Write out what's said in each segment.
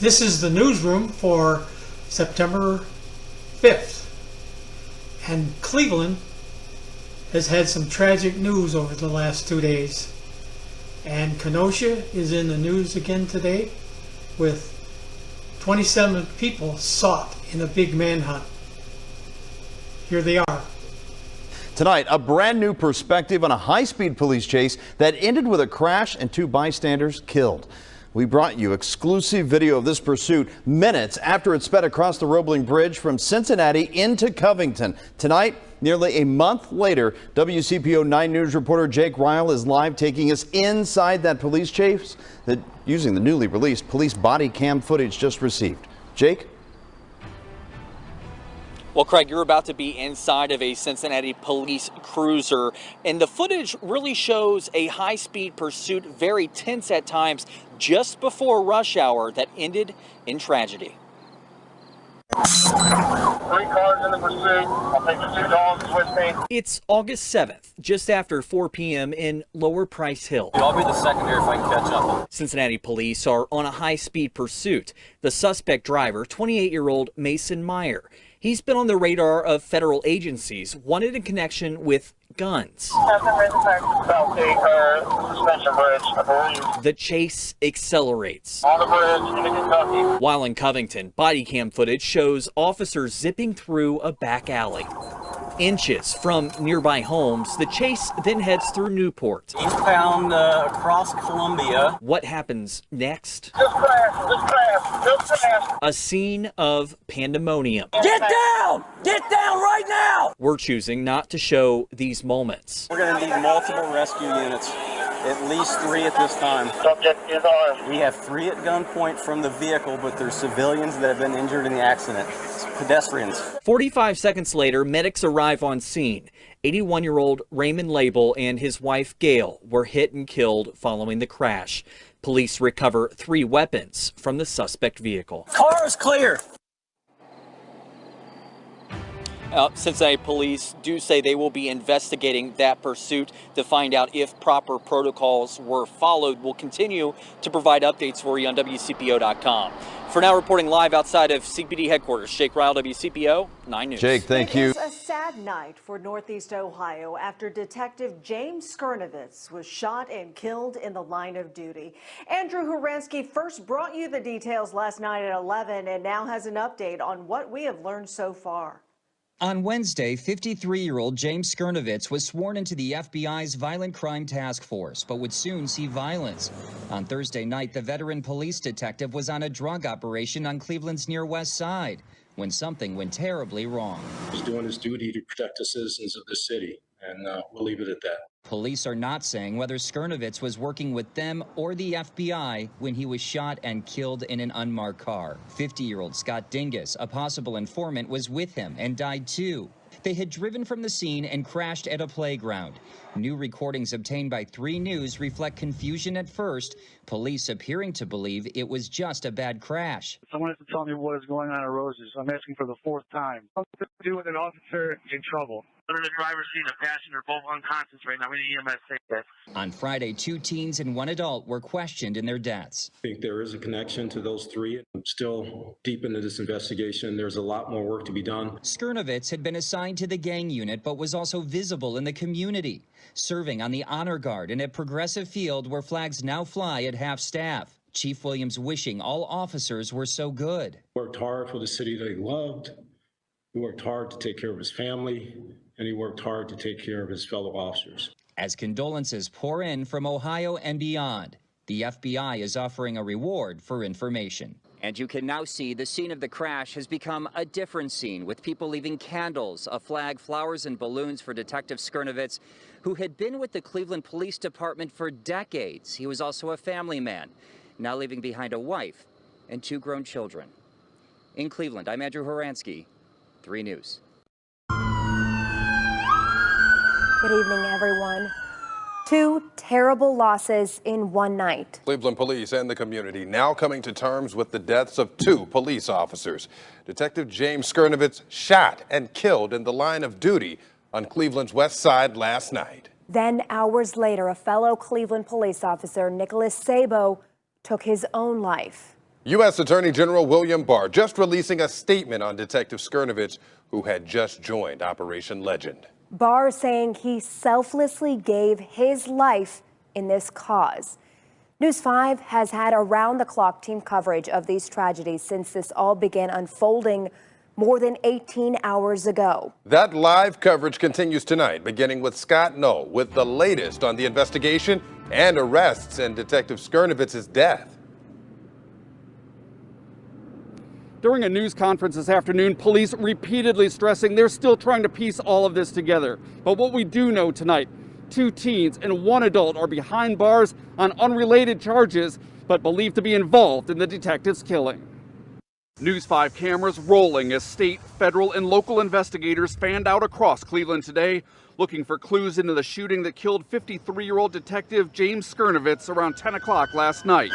This is the newsroom for September 5th. And Cleveland has had some tragic news over the last 2 days. And Kenosha is in the news again today with 27 people sought in a big manhunt. Here they are. Tonight, a brand new perspective on a high-speed police chase that ended with a crash and 2 bystanders killed. We brought you exclusive video of this pursuit minutes after it sped across the Roebling Bridge from Cincinnati into Covington. Tonight, nearly a month later, WCPO 9 News reporter Jake Ryle is live taking us inside that police chase using the newly released police body cam footage just received. Jake? Well, Craig, you're about to be inside of a Cincinnati police cruiser, and the footage really shows a high-speed pursuit, very tense at times, just before rush hour that ended in tragedy. 3 cars in the pursuit. I'll take the 2 dogs with me. It's August 7th, just after 4 p.m. in Lower Price Hill. I'll be the secondary if I can catch up. Cincinnati police are on a high-speed pursuit. The suspect driver, 28-year-old Mason Meyer. He's been on the radar of federal agencies, wanted in connection with guns. Suspension bridge, I believe. The chase accelerates. On the bridge into Kentucky. While in Covington, body cam footage shows officers zipping through a back alley. Inches from nearby homes, the chase then heads through Newport. Eastbound across Columbia. What happens next? Just crash. A scene of pandemonium. Get down! Get down right now! We're choosing not to show these moments. We're going to need multiple rescue units, at least 3 at this time. Subject is armed. We have 3 at gunpoint from the vehicle, but there's civilians that have been injured in the accident. It's pedestrians. 45 seconds later, medics arrive on scene. 81-year-old Raymond Label and his wife Gail were hit and killed following the crash. Police recover 3 weapons from the suspect vehicle. Car is clear. Cincinnati police do say they will be investigating that pursuit to find out if proper protocols were followed. We'll continue to provide updates for you on WCPO.com. For now, reporting live outside of CPD headquarters, Jake Ryle, WCPO 9 News. Jake, thank you. It is a sad night for Northeast Ohio after Detective James Skirnovitz was shot and killed in the line of duty. Andrew Horansky first brought you the details last night at 11 and now has an update on what we have learned so far. On Wednesday, 53-year-old James Skirnovitz was sworn into the FBI's Violent Crime Task Force, but would soon see violence. On Thursday night, the veteran police detective was on a drug operation on Cleveland's near west side when something went terribly wrong. He's doing his duty to protect the citizens of this city, and we'll leave it at that. Police are not saying whether Skirnovitz was working with them or the FBI when he was shot and killed in an unmarked car. 50-year-old Scott Dingus, a possible informant, was with him and died too. They had driven from the scene and crashed at a playground. New recordings obtained by 3 News reflect confusion at first, police appearing to believe it was just a bad crash. Someone has to tell me what is going on at Roses. I'm asking for the 4th time. Something to do with an officer in trouble. Under the driver's seat, a passenger, both unconscious right now. We need EMS take that. On Friday, 2 teens and 1 adult were questioned in their deaths. I think there is a connection to those 3. I'm still deep into this investigation. There's a lot more work to be done. Skirnovitz had been assigned to the gang unit, but was also visible in the community, serving on the honor guard and at Progressive Field, where flags now fly at half-staff. Chief Williams wishing all officers were so good. He worked hard for the city that he loved. He worked hard to take care of his family, and he worked hard to take care of his fellow officers. As condolences pour in from Ohio and beyond, the FBI is offering a reward for information. And you can now see the scene of the crash has become a different scene, with people leaving candles, a flag, flowers, and balloons for Detective Skirnovitz, who had been with the Cleveland Police Department for decades. He was also a family man, now leaving behind a wife and 2 grown children. In Cleveland, I'm Andrew Horansky, 3 News. Good evening, everyone. 2 terrible losses in one night. Cleveland police and the community now coming to terms with the deaths of 2 police officers. Detective James Skirnovitz shot and killed in the line of duty on Cleveland's west side last night. Then hours later, a fellow Cleveland police officer, Nicholas Sabo, took his own life. U.S. Attorney General William Barr just releasing a statement on Detective Skirnovich, who had just joined Operation Legend. Barr saying he selflessly gave his life in this cause. News 5 has had around-the-clock team coverage of these tragedies since this all began unfolding more than 18 hours ago. That live coverage continues tonight, beginning with Scott Knoll with the latest on the investigation and arrests in Detective Skirnovich's death. During a news conference this afternoon, police repeatedly stressing they're still trying to piece all of this together. But what we do know tonight, 2 teens and 1 adult are behind bars on unrelated charges, but believed to be involved in the detective's killing. News 5 cameras rolling as state, federal, and local investigators fanned out across Cleveland today, looking for clues into the shooting that killed 53-year-old Detective James Skirnovich around 10 o'clock last night.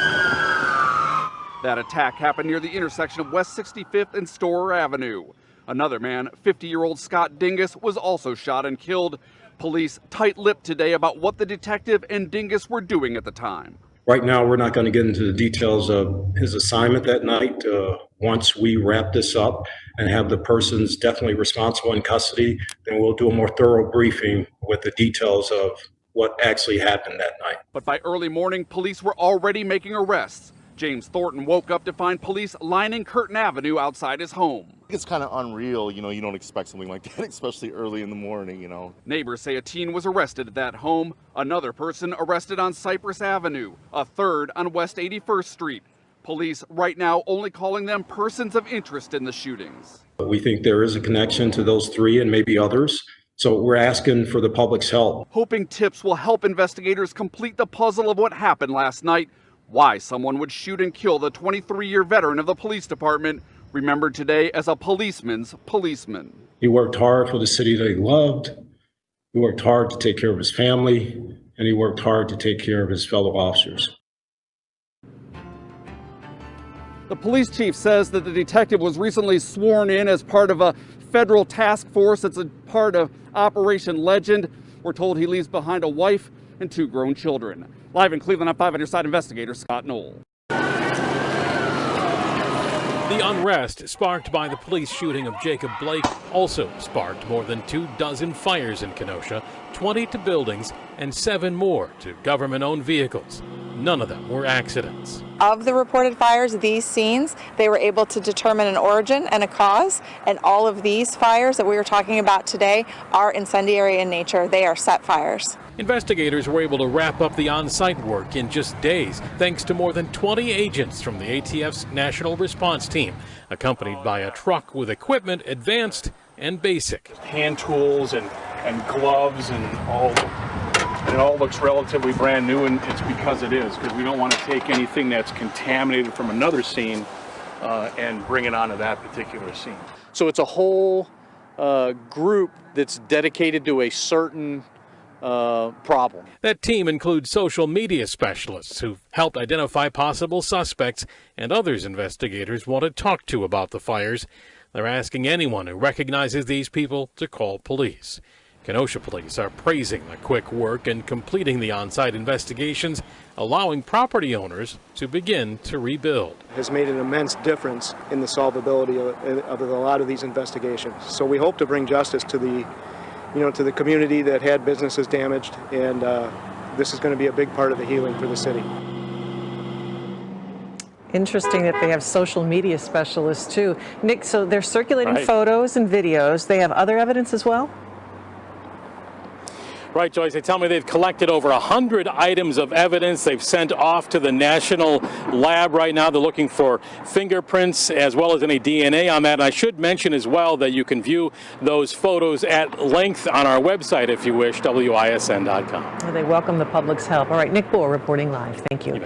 That attack happened near the intersection of West 65th and Storer Avenue. Another man, 50-year-old Scott Dingus, was also shot and killed. Police tight-lipped today about what the detective and Dingus were doing at the time. Right now, we're not going to get into the details of his assignment that night. Once we wrap this up and have the persons definitely responsible in custody, then we'll do a more thorough briefing with the details of what actually happened that night. But by early morning, police were already making arrests. James Thornton woke up to find police lining Curtin Avenue outside his home. It's kind of unreal, you don't expect something like that, especially early in the morning, Neighbors say a teen was arrested at that home, another person arrested on Cypress Avenue, a third on West 81st Street. Police right now only calling them persons of interest in the shootings. We think there is a connection to those 3 and maybe others. So we're asking for the public's help. Hoping tips will help investigators complete the puzzle of what happened last night. Why someone would shoot and kill the 23-year veteran of the police department, remembered today as a policeman's policeman. He worked hard for the city that he loved. He worked hard to take care of his family, and he worked hard to take care of his fellow officers. The police chief says that the detective was recently sworn in as part of a federal task force that's a part of Operation Legend. We're told he leaves behind a wife and 2 grown children. Live in Cleveland, I'm 5 on your side investigator Scott Knoll. The unrest sparked by the police shooting of Jacob Blake also sparked more than 24 fires in Kenosha, 20 to buildings and 7 more to government-owned vehicles. None of them were accidents. Of the reported fires, these scenes, they were able to determine an origin and a cause, and all of these fires that we were talking about today are incendiary in nature. They are set fires. Investigators were able to wrap up the on-site work in just days, thanks to more than 20 agents from the ATF's National Response Team, accompanied by a truck with equipment advanced and basic. Hand tools and gloves and all. It all looks relatively brand new, and it's because it is, because we don't want to take anything that's contaminated from another scene and bring it onto that particular scene. So it's a whole group that's dedicated to a certain problem. That team includes social media specialists who've helped identify possible suspects and others investigators want to talk to about the fires. They're asking anyone who recognizes these people to call police. Kenosha police are praising the quick work in completing the on-site investigations, allowing property owners to begin to rebuild. Has made an immense difference in the solvability of a lot of these investigations. So we hope to bring justice to the to the community that had businesses damaged, and this is going to be a big part of the healing for the city. Interesting that they have social media specialists too. Nick, so they're circulating photos and videos. They have other evidence as well? Right, Joyce. They tell me they've collected over 100 items of evidence they've sent off to the national lab right now. They're looking for fingerprints as well as any DNA on that. And I should mention as well that you can view those photos at length on our website if you wish, WISN.com. Well, they welcome the public's help. All right, Nick Bull reporting live. Thank you.